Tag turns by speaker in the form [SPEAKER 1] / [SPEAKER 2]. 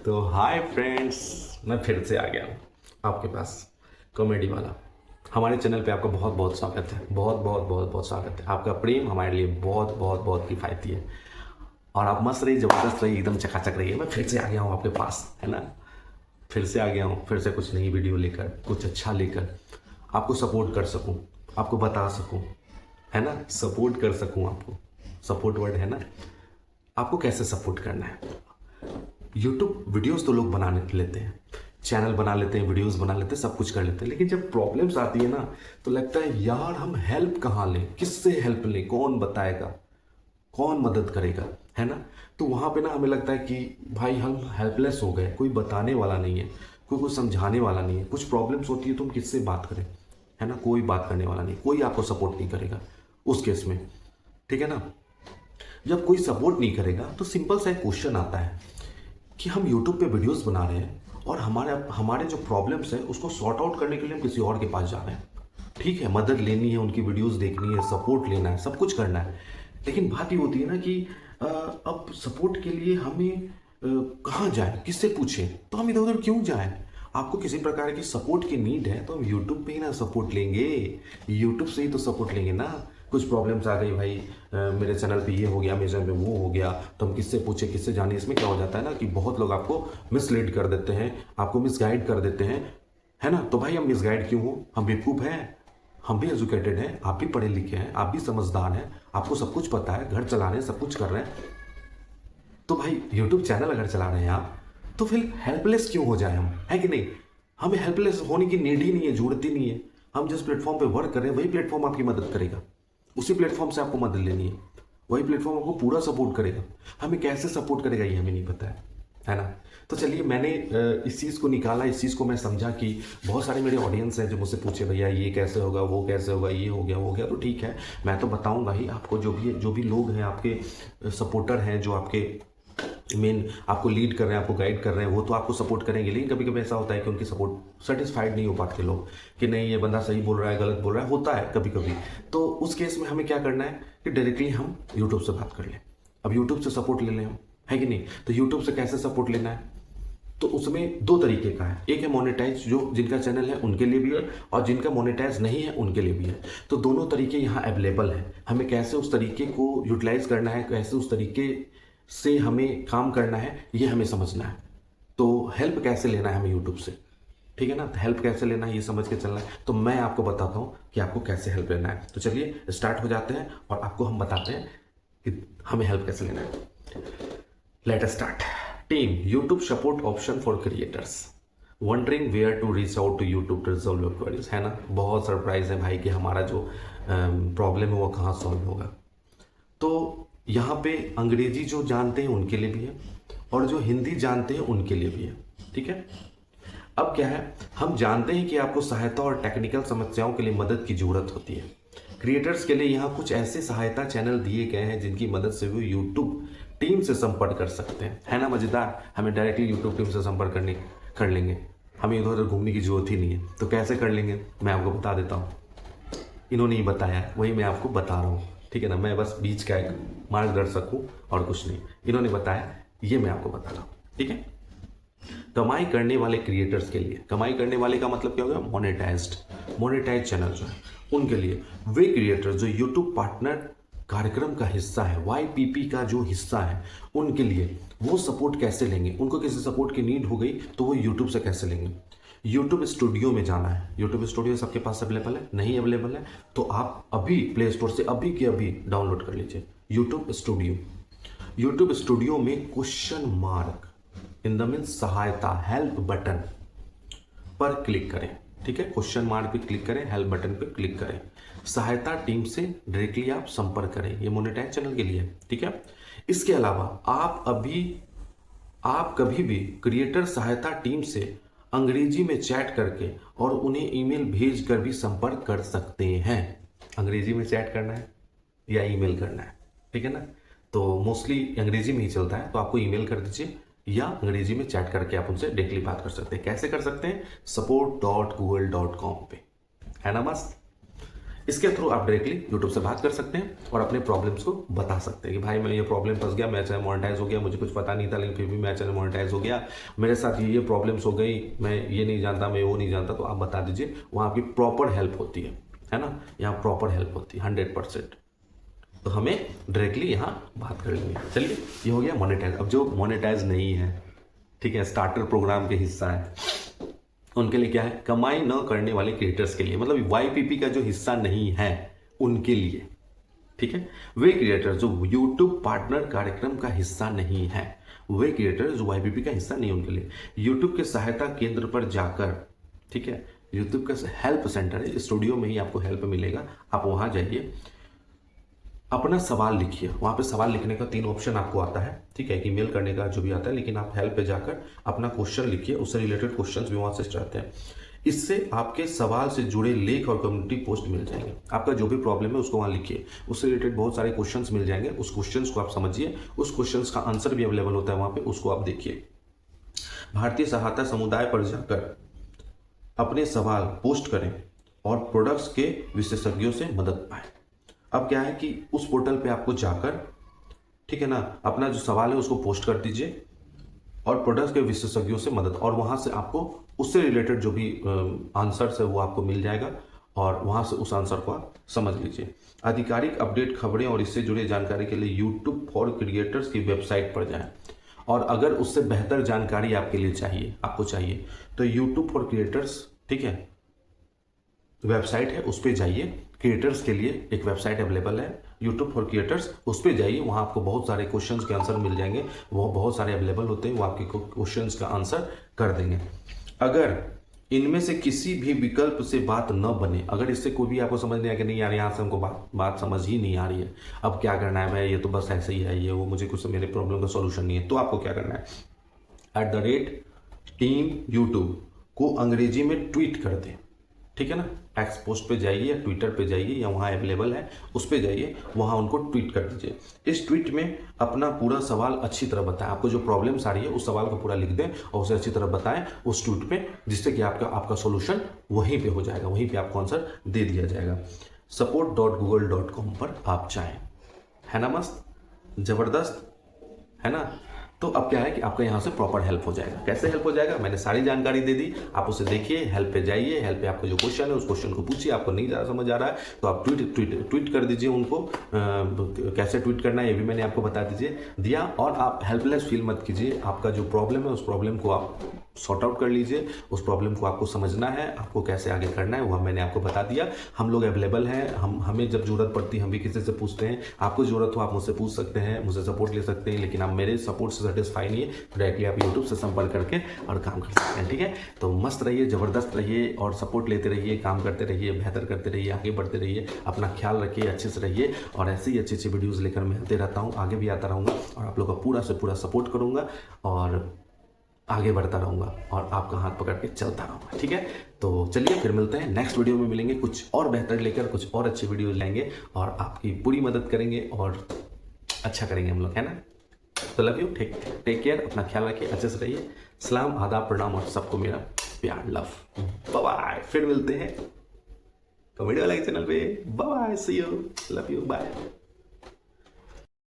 [SPEAKER 1] तो hi friends, मैं फिर से आ गया हूँ आपके पास कॉमेडी वाला। हमारे चैनल पे आपका बहुत बहुत स्वागत है। बहुत बहुत बहुत बहुत स्वागत है। आपका प्रेम हमारे लिए बहुत बहुत बहुत किफ़ायती है। और आप मस्त रहिए, ज़बरदस्त रहिए, एकदम चकाचक रहिए। मैं फिर से आ गया हूँ आपके पास, है ना। फिर से आ गया हूँ, फिर से कुछ नई वीडियो लेकर, कुछ अच्छा लेकर आपको सपोर्ट कर सकूँ, आपको बता सकूँ, है ना। सपोर्ट कर सकूँ आपको, सपोर्ट वर्ड है ना। आपको कैसे सपोर्ट करना है। यूट्यूब वीडियोस तो लोग बना लेते हैं, चैनल बना लेते हैं, वीडियोस बना लेते हैं, सब कुछ कर लेते हैं, लेकिन जब प्रॉब्लम्स आती है ना तो लगता है यार हम हेल्प कहाँ लें, किससे हेल्प लें, कौन बताएगा, कौन मदद करेगा, है ना। तो वहाँ पे ना हमें लगता है कि भाई हम हेल्पलेस हो गए, कोई बताने वाला नहीं है, कोई कुछ समझाने वाला नहीं है। कुछ प्रॉब्लम्स होती है तो हम किससे बात करें, है ना। कोई बात करने वाला नहीं, कोई आपको सपोर्ट नहीं करेगा उस केस में, ठीक है ना। जब कोई सपोर्ट नहीं करेगा तो सिंपल सा एक क्वेश्चन आता है कि हम यूट्यूब पे वीडियोस बना रहे हैं और हमारे हमारे जो प्रॉब्लम्स है उसको सॉर्ट आउट करने के लिए हम किसी और के पास जा रहे हैं। ठीक है, मदद लेनी है, उनकी वीडियोस देखनी है, सपोर्ट लेना है, सब कुछ करना है। लेकिन बात ये होती है ना कि अब सपोर्ट के लिए हमें कहाँ जाएं, किससे पूछें, तो हम इधर उधर क्यों जाएं। आपको किसी प्रकार की सपोर्ट की नीड है तो हम यूट्यूब पे ही ना सपोर्ट लेंगे, यूट्यूब से ही तो सपोर्ट लेंगे ना। कुछ प्रॉब्लम्स आ गई भाई, मेरे चैनल पे ये हो गया, मेरे चैनल पे वो हो गया, तो हम किससे पूछे, किससे जाने। इसमें क्या हो जाता है ना कि बहुत लोग आपको मिसलीड कर देते हैं, आपको मिसगाइड कर देते हैं, है ना। तो भाई हम मिसगाइड क्यों हो, हम बेवकूफ़ हैं, हम भी एजुकेटेड हैं, आप भी पढ़े लिखे हैं, आप भी समझदार हैं, आपको सब कुछ पता है, घर चला रहे हैं, सब कुछ कर रहे हैं। तो भाई यूट्यूब चैनल अगर चला रहे हैं आप, तो फिर हेल्पलेस क्यों हो जाए हम, है कि नहीं। हमें हेल्पलेस होने की नीड ही नहीं है, जरूरत ही नहीं है। हम जिस प्लेटफॉर्म पे वर्क कर रहे हैं वही प्लेटफॉर्म आपकी मदद करेगा, उसी प्लेटफॉर्म से आपको मदद लेनी है, वही प्लेटफॉर्म आपको पूरा सपोर्ट करेगा। हमें कैसे सपोर्ट करेगा ये हमें नहीं पता है ना। तो चलिए, मैंने इस चीज़ को निकाला, इस चीज़ को मैं समझा कि बहुत सारे मेरे ऑडियंस हैं जो मुझसे पूछे भैया ये कैसे होगा, वो कैसे होगा, ये हो गया, वो हो गया। तो ठीक है, मैं तो बताऊंगा ही आपको। जो भी लोग हैं आपके सपोर्टर हैं, जो आपके मेन आपको लीड कर रहे हैं, आपको गाइड कर रहे हैं, वो तो आपको सपोर्ट करेंगे। लेकिन कभी कभी ऐसा होता है कि उनकी सपोर्ट सेटिस्फाइड नहीं हो पाते लोग, कि नहीं ये बंदा सही बोल रहा है, गलत बोल रहा है, होता है कभी कभी। तो उस केस में हमें क्या करना है कि डायरेक्टली हम यूट्यूब से बात कर लें। अब यूट्यूब से सपोर्ट ले लें हम, है कि नहीं। तो यूट्यूब से कैसे सपोर्ट लेना है, तो उसमें दो तरीके का है। एक है मोनेटाइज, जो जिनका चैनल है उनके लिए भी है, और जिनका मोनेटाइज नहीं है उनके लिए भी है। तो दोनों तरीके यहाँ अवेलेबल हैं। हमें कैसे उस तरीके को यूटिलाइज करना है, कैसे उस तरीके से हमें काम करना है, ये हमें समझना है। तो हेल्प कैसे लेना है हमें यूट्यूब से, ठीक है ना। हेल्प कैसे लेना है ये समझ के चलना है। तो मैं आपको बताता हूँ कि आपको कैसे हेल्प लेना है। तो चलिए स्टार्ट हो जाते हैं और आपको हम बताते हैं कि हमें हेल्प कैसे लेना है। Let us start. Team YouTube support option for creators wondering where to reach out to YouTube to resolve your queries, है ना। बहुत सरप्राइज है भाई कि हमारा जो प्रॉब्लम है वो कहाँ सॉल्व होगा। तो यहाँ पे अंग्रेजी जो जानते हैं उनके लिए भी है, और जो हिंदी जानते हैं उनके लिए भी है, ठीक है। अब क्या है, हम जानते हैं कि आपको सहायता और टेक्निकल समस्याओं के लिए मदद की जरूरत होती है। क्रिएटर्स के लिए यहाँ कुछ ऐसे सहायता चैनल दिए गए हैं जिनकी मदद से वो यूट्यूब टीम से संपर्क कर सकते हैं, है ना। मजेदार, हमें डायरेक्टली यूट्यूब टीम से संपर्क कर लेंगे, हमें इधर उधर घूमने की जरूरत ही नहीं है। तो कैसे कर लेंगे, मैं आपको बता देता हूँ। इन्होंने ही बताया, वही मैं आपको बता रहा हूँ, ठीक है ना। मैं बस बीच का एक मार्गदर्शक हूँ और कुछ नहीं। इन्होंने बताया, ये मैं आपको बता रहा हूँ, ठीक है। कमाई करने वाले क्रिएटर्स के लिए, कमाई करने वाले का मतलब क्या होगा, मोनेटाइज चैनल जो है उनके लिए, वे क्रिएटर्स जो यूट्यूब पार्टनर कार्यक्रम का हिस्सा है, YPP का जो हिस्सा है, उनके लिए वो सपोर्ट कैसे लेंगे। उनको किसी सपोर्ट की नीड हो गई तो वो यूट्यूब से कैसे लेंगे। यूट्यूब स्टूडियो में जाना है। यूट्यूब स्टूडियो सबके पास अवेलेबल है, नहीं अवेलेबल है तो आप अभी प्ले स्टोर से अभी के अभी डाउनलोड कर लीजिए यूट्यूब स्टूडियो। यूट्यूब स्टूडियो में question mark in the means सहायता, हेल्प बटन पर क्लिक करें, ठीक है। क्वेश्चन मार्क पे क्लिक करें, हेल्प बटन पे क्लिक करें, सहायता टीम से डायरेक्टली आप संपर्क करें। ये मोनेटाइज चैनल के लिए, ठीक है। इसके अलावा आप कभी भी क्रिएटर सहायता टीम से अंग्रेजी में चैट करके और उन्हें ईमेल भेज कर भी संपर्क कर सकते हैं। अंग्रेजी में चैट करना है या ईमेल करना है, ठीक है ना। तो मोस्टली अंग्रेजी में ही चलता है, तो आपको ईमेल कर दीजिए या अंग्रेजी में चैट करके आप उनसे डायरेक्टली बात कर सकते हैं। कैसे कर सकते हैं, support.google.com पे, है ना। मस्त। इसके थ्रू आप डायरेक्टली यूट्यूब से बात कर सकते हैं और अपने प्रॉब्लम्स को बता सकते हैं कि भाई मैं ये प्रॉब्लम फंस गया, मेरा चैनल मोनेटाइज हो गया, मुझे कुछ पता नहीं था लेकिन फिर भी मेरा चैनल मोनेटाइज हो गया, मेरे साथ ये प्रॉब्लम्स हो गई, मैं ये नहीं जानता, मैं वो नहीं जानता, तो आप बता दीजिए, वहाँ आपकी प्रॉपर हेल्प होती है ना, यहाँ प्रॉपर हेल्प होती है 100%। तो हमें डायरेक्टली यहाँ बात कर लेंगे। चलिए, ये हो गया मोनेटाइज। अब जो मोनेटाइज नहीं है, ठीक है, स्टार्टर प्रोग्राम के हिस्सा है, उनके लिए क्या है, कमाई न करने वाले क्रिएटर्स के लिए, मतलब YPP का जो हिस्सा नहीं है उनके लिए, ठीक है, वे क्रिएटर जो YouTube पार्टनर कार्यक्रम का हिस्सा नहीं है, वे क्रिएटर जो YPP का हिस्सा नहीं, उनके लिए YouTube के सहायता केंद्र पर जाकर, ठीक है, YouTube का हेल्प सेंटर है, स्टूडियो में ही आपको हेल्प मिलेगा, आप वहां जाइए, अपना सवाल लिखिए। वहाँ पे सवाल लिखने का 3 ऑप्शन आपको आता है, ठीक है, ईमेल करने का जो भी आता है, लेकिन आप हेल्प पे जाकर अपना क्वेश्चन लिखिए, उससे रिलेटेड क्वेश्चंस भी वहाँ से रहते हैं। इससे आपके सवाल से जुड़े लेख और कम्युनिटी पोस्ट मिल जाएंगे। आपका जो भी प्रॉब्लम है उसको वहाँ लिखिए, उससे रिलेटेड बहुत सारे क्वेश्चंस मिल जाएंगे, उस क्वेश्चंस को आप समझिए, उस क्वेश्चंस का आंसर भी अवेलेबल होता है वहाँ पे, उसको आप देखिए। भारतीय सहायता समुदाय पर जाकर अपने सवाल पोस्ट करें और प्रोडक्ट्स के विशेषज्ञों से मदद पाएं। अब क्या है कि उस पोर्टल पे आपको जाकर, ठीक है ना, अपना जो सवाल है उसको पोस्ट कर दीजिए और प्रोडक्ट्स के विशेषज्ञों से मदद, और वहां से आपको उससे रिलेटेड जो भी आंसर्स है वो आपको मिल जाएगा और वहां से उस आंसर को आप समझ लीजिए। आधिकारिक अपडेट, खबरें और इससे जुड़े जानकारी के लिए यूट्यूब फॉर क्रिएटर्स की वेबसाइट पर जाएं। और अगर उससे बेहतर जानकारी आपके लिए चाहिए, आपको चाहिए, तो यूट्यूब फॉर क्रिएटर्स, ठीक है, वेबसाइट है, उस पर जाइए। क्रिएटर्स के लिए एक वेबसाइट अवेलेबल है, यूट्यूब फॉर क्रिएटर्स, उस पर जाइए, वहाँ आपको बहुत सारे क्वेश्चंस के आंसर मिल जाएंगे, वो बहुत सारे अवेलेबल होते हैं, वो आपके क्वेश्चंस का आंसर कर देंगे। अगर इनमें से किसी भी विकल्प से बात न बने, अगर इससे कोई भी आपको समझ नहीं आया कि नहीं यार यहाँ से हमको बात समझ ही नहीं आ रही है, अब क्या करना है भाई, ये तो बस ऐसे ही है, ये वो, मुझे कुछ मेरे प्रॉब्लम का सोल्यूशन नहीं है, तो आपको क्या करना है, @team YouTube को अंग्रेजी में ट्वीट कर दें, ठीक है ना, एक्स पोस्ट पे जाइए या ट्विटर पे जाइए या वहाँ अवेलेबल है, उस पे जाइए, वहाँ उनको ट्वीट कर दीजिए। इस ट्वीट में अपना पूरा सवाल अच्छी तरह बताएं, आपको जो प्रॉब्लम्स आ रही है उस सवाल को पूरा लिख दें और उसे अच्छी तरह बताएं उस ट्वीट पे, जिससे कि आपका सोल्यूशन वहीं पे हो जाएगा, वहीं पे आपको आंसर दे दिया जाएगा। support.google.com पर आप जाएं, है ना, मस्त, जबरदस्त, है ना। तो अब क्या है कि आपका यहाँ से प्रॉपर हेल्प हो जाएगा। कैसे हेल्प हो जाएगा, मैंने सारी जानकारी दे दी, आप उसे देखिए, हेल्प पे जाइए, हेल्प पे आपका जो क्वेश्चन है उस क्वेश्चन को पूछिए, आपको नहीं ज़्यादा समझ आ रहा है तो आप ट्वीट कर दीजिए उनको, कैसे ट्वीट करना है ये भी मैंने आपको बता दिया। और आप हेल्पलेस फील मत कीजिए, आपका जो प्रॉब्लम है उस प्रॉब्लम को आप सॉर्ट आउट कर लीजिए, उस प्रॉब्लम को आपको समझना है, आपको कैसे आगे करना है वो मैंने आपको बता दिया। हम लोग अवेलेबल हैं, हमें जब जरूरत पड़ती है हम भी किसी से पूछते हैं, आपको जरूरत हो आप मुझसे पूछ सकते हैं, मुझसे सपोर्ट ले सकते हैं, लेकिन आप मेरे सपोर्ट से सेटिस्फाई नहीं है तो डायरेक्टली आप यूट्यूब से संपर्क करके और काम कर सकते हैं, ठीक है। तो मस्त रहिए, ज़बरदस्त रहिए और सपोर्ट लेते रहिए, काम करते रहिए, बेहतर करते रहिए, आगे बढ़ते रहिए, अपना ख्याल रखिए, अच्छे से रहिए और ऐसे ही अच्छी अच्छी वीडियोज़ लेकर मैं आते रहता हूँ, आगे भी आता रहूँगा और आप लोग का पूरा से पूरा सपोर्ट करूँगा और आगे बढ़ता रहूँगा और आपका हाथ पकड़ के चलता रहूँगा, ठीक है। तो चलिए फिर मिलते हैं, नेक्स्ट वीडियो में मिलेंगे, कुछ और बेहतर लेकर, कुछ और अच्छी वीडियोज लाएंगे और आपकी पूरी मदद करेंगे और अच्छा करेंगे हम लोग, है ना। तो लव यू, टेक केयर, अपना ख्याल रखिए, अच्छे से रहिए, सलाम, आदाब, प्रणाम और सबको मेरा प्यार, लव, बाय बाय। फिर मिलते हैं कॉमेडी वाला चैनल पे, bye bye, see you, love you, bye.